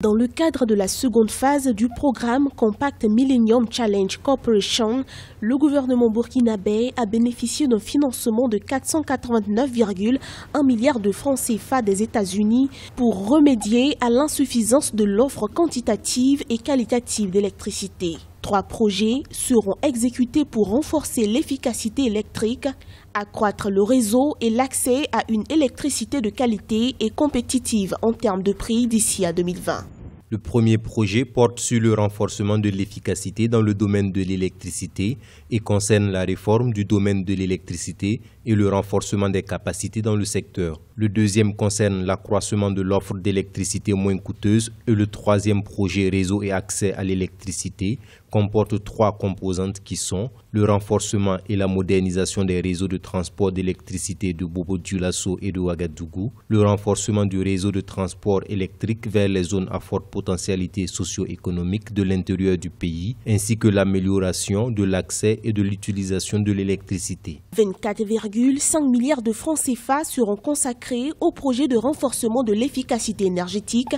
Dans le cadre de la seconde phase du programme Compact Millennium Challenge Corporation, le gouvernement burkinabé a bénéficié d'un financement de 489,1 milliards de francs CFA des États-Unis pour remédier à l'insuffisance de l'offre quantitative et qualitative d'électricité. 3 projets seront exécutés pour renforcer l'efficacité électrique, accroître le réseau et l'accès à une électricité de qualité et compétitive en termes de prix d'ici à 2020. Le premier projet porte sur le renforcement de l'efficacité dans le domaine de l'électricité et concerne la réforme du domaine de l'électricité et le renforcement des capacités dans le secteur. Le deuxième concerne l'accroissement de l'offre d'électricité moins coûteuse et le troisième projet réseau et accès à l'électricité comporte 3 composantes qui sont le renforcement et la modernisation des réseaux de transport d'électricité de Bobo-Dioulasso et de Ouagadougou, le renforcement du réseau de transport électrique vers les zones à forte potentialité socio-économique de l'intérieur du pays, ainsi que l'amélioration de l'accès et de l'utilisation de l'électricité. 24,5 milliards de francs CFA seront consacrés au projet de renforcement de l'efficacité énergétique.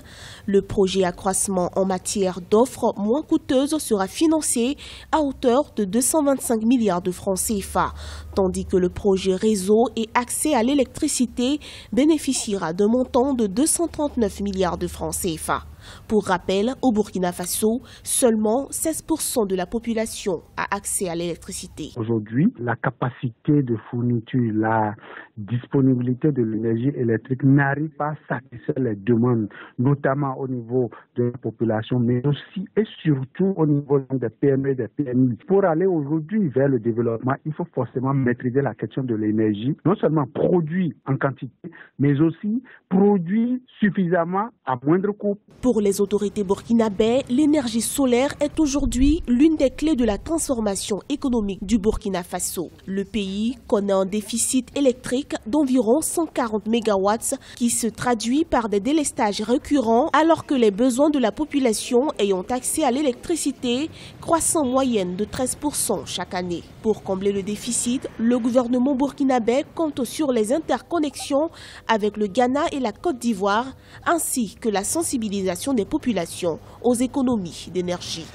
Le projet accroissement en matière d'offres moins coûteuses sera financé à hauteur de 225 milliards de francs CFA, tandis que le projet réseau et accès à l'électricité bénéficiera d'un montant de 239 milliards de francs CFA. Pour rappel, au Burkina Faso, seulement 16% de la population a accès à l'électricité. Aujourd'hui, la capacité de fourniture, la disponibilité de l'énergie électrique n'arrive pas à satisfaire les demandes, notamment au niveau de la population, mais aussi et surtout au niveau des PME et des PMI. Pour aller aujourd'hui vers le développement, il faut forcément maîtriser la question de l'énergie, non seulement produit en quantité, mais aussi produit suffisamment à moindre coût. Pour les autorités burkinabées, l'énergie solaire est aujourd'hui l'une des clés de la transformation économique du Burkina Faso. Le pays connaît un déficit électrique d'environ 140 MW qui se traduit par des délestages récurrents alors que les besoins de la population ayant accès à l'électricité croissent en moyenne de 13% chaque année. Pour combler le déficit, le gouvernement burkinabé compte sur les interconnexions avec le Ghana et la Côte d'Ivoire ainsi que la sensibilisation des populations aux économies d'énergie.